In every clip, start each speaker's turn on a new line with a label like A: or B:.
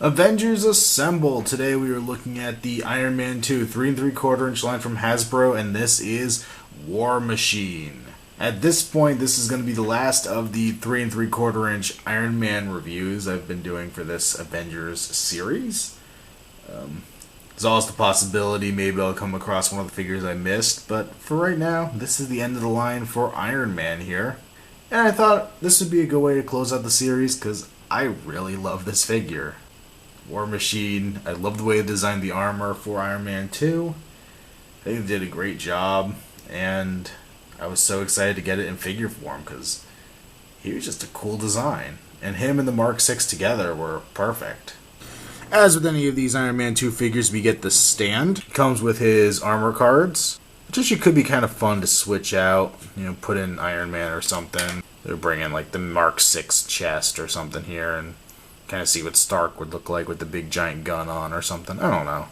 A: Avengers Assemble! Today we are looking at the Iron Man 2 3 3/4 inch line from Hasbro, and this is War Machine. At this point, this is going to be the last of the 3 3/4 inch Iron Man reviews I've been doing for this Avengers series. There's always the possibility maybe I'll come across one of the figures I missed, but for right now, this is the end of the line for Iron Man here. And I thought this would be a good way to close out the series because I really love this figure. War Machine, I love the way they designed the armor for Iron Man 2. I think they did a great job, and I was so excited to get it in figure form because he was just a cool design. And him and the Mark 6 together were perfect. As with any of these Iron Man 2 figures, we get the stand. It comes with his armor cards, which actually could be kind of fun to switch out. Put in Iron Man or something. They're bringing like the Mark 6 chest or something here and kind of see what Stark would look like with the big giant gun on or something. I don't know.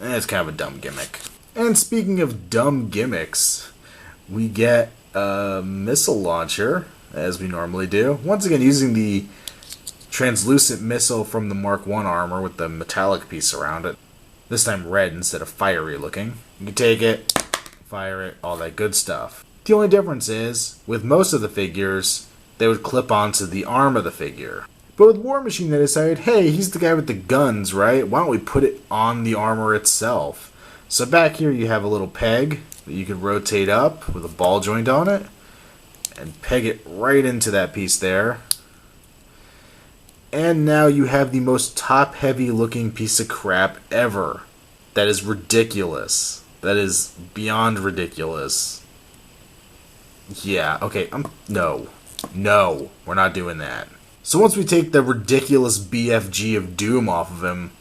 A: It's kind of a dumb gimmick. And speaking of dumb gimmicks, we get a missile launcher, as we normally do. Once again, using the translucent missile from the Mark 1 armor with the metallic piece around it. This time red instead of fiery looking. You can take it, fire it, all that good stuff. The only difference is, with most of the figures, they would clip onto the arm of the figure. But with War Machine, they decided, hey, he's the guy with the guns, right? Why don't we put it on the armor itself? So back here you have a little peg that you can rotate up with a ball joint on it and peg it right into that piece there. And now you have the most top-heavy looking piece of crap ever. That is ridiculous. That is beyond ridiculous. Yeah, okay, no, we're not doing that. So once we take the ridiculous BFG of Doom off of him,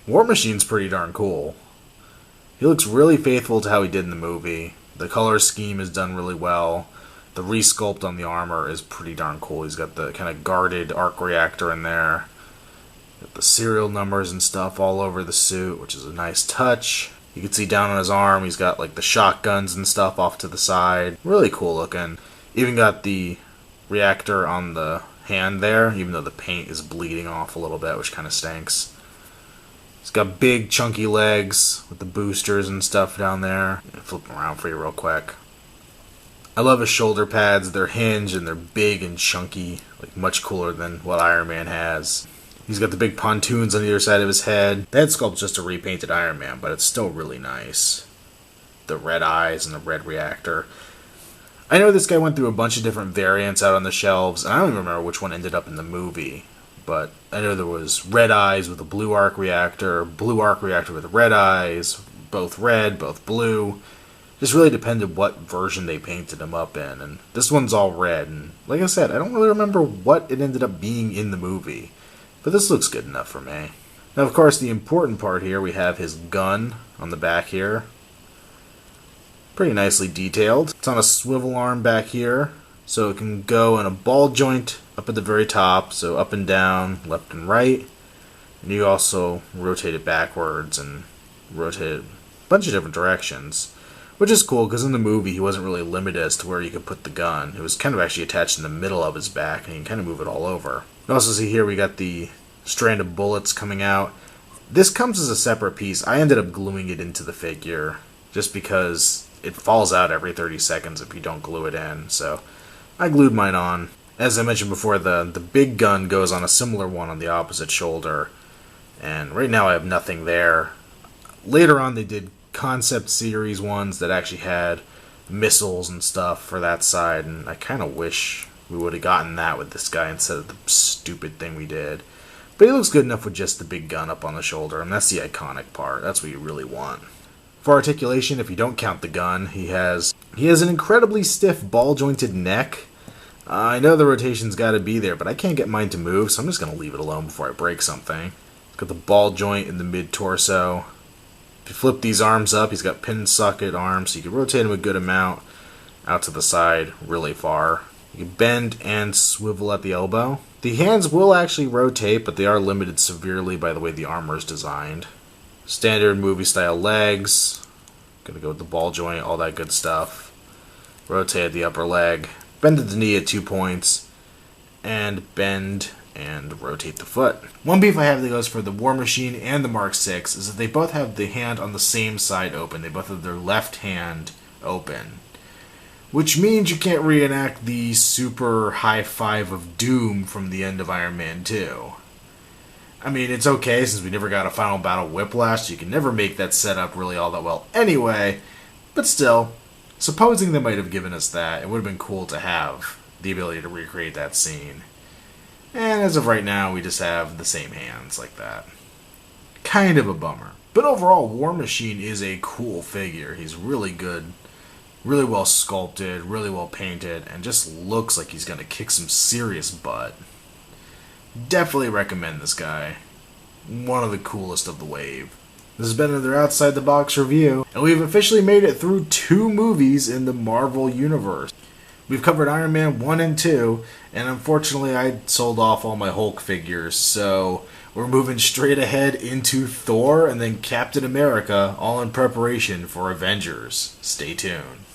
A: War Machine's pretty darn cool. He looks really faithful to how he did in the movie. The color scheme is done really well. The resculpt on the armor is pretty darn cool. He's got the kind of guarded arc reactor in there. Got the serial numbers and stuff all over the suit, which is a nice touch. You can see down on his arm, he's got like the shotguns and stuff off to the side. Really cool looking. Even got the reactor on the hand there, even though the paint is bleeding off a little bit, which kind of stinks. He's got big chunky legs with the boosters and stuff down there. Flip them around for you real quick. I love his shoulder pads. They're hinged and they're big and chunky, like much cooler than what Iron Man has. He's got the big pontoons on either side of his head. The head sculpt's just a repainted Iron Man, but it's still really nice. The red eyes and the Red Reactor. I know this guy went through a bunch of different variants out on the shelves, and I don't even remember which one ended up in the movie. But I know there was red eyes with a blue arc reactor with red eyes, both red, both blue. Just really depended what version they painted him up in, and this one's all red. And like I said, I don't really remember what it ended up being in the movie, but this looks good enough for me. Now, of course, the important part here, we have his gun on the back here. Pretty nicely detailed. It's on a swivel arm back here, so it can go in a ball joint up at the very top, so up and down, left and right. And you also rotate it backwards and rotate it a bunch of different directions, which is cool because in the movie he wasn't really limited as to where you could put the gun. It was kind of actually attached in the middle of his back, and you can kind of move it all over. You also see here we got the strand of bullets coming out. This comes as a separate piece. I ended up gluing it into the figure just because it falls out every 30 seconds if you don't glue it in, so I glued mine on. As I mentioned before, the big gun goes on a similar one on the opposite shoulder, and right now I have nothing there. Later on they did concept series ones that actually had missiles and stuff for that side, and I kind of wish we would have gotten that with this guy instead of the stupid thing we did. But he looks good enough with just the big gun up on the shoulder, and that's the iconic part. That's what you really want. For articulation, if you don't count the gun, he has an incredibly stiff ball-jointed neck. I know the rotation's got to be there, but I can't get mine to move, so I'm just going to leave it alone before I break something. He's got the ball joint in the mid-torso. If you flip these arms up, he's got pin socket arms, so you can rotate him a good amount out to the side really far. You can bend and swivel at the elbow. The hands will actually rotate, but they are limited severely by the way the armor is designed. Standard movie-style legs. Gonna go with the ball joint, all that good stuff. Rotate the upper leg. Bend at the knee at 2 points. And bend and rotate the foot. One beef I have that goes for the War Machine and the Mark 6 is that they both have the hand on the same side open. They both have their left hand open. Which means you can't reenact the super high five of doom from the end of Iron Man 2. I mean, it's okay since we never got a final battle Whiplash. You can never make that setup really all that well anyway. But still, supposing they might have given us that, it would have been cool to have the ability to recreate that scene. And as of right now, we just have the same hands like that. Kind of a bummer. But overall, War Machine is a cool figure. He's really good. Really well sculpted, really well painted, and just looks like he's going to kick some serious butt. Definitely recommend this guy. One of the coolest of the wave. This has been another Outside the Box review, and we've officially made it through 2 movies in the Marvel Universe. We've covered Iron Man 1 and 2, and unfortunately I sold off all my Hulk figures, so we're moving straight ahead into Thor and then Captain America, all in preparation for Avengers. Stay tuned.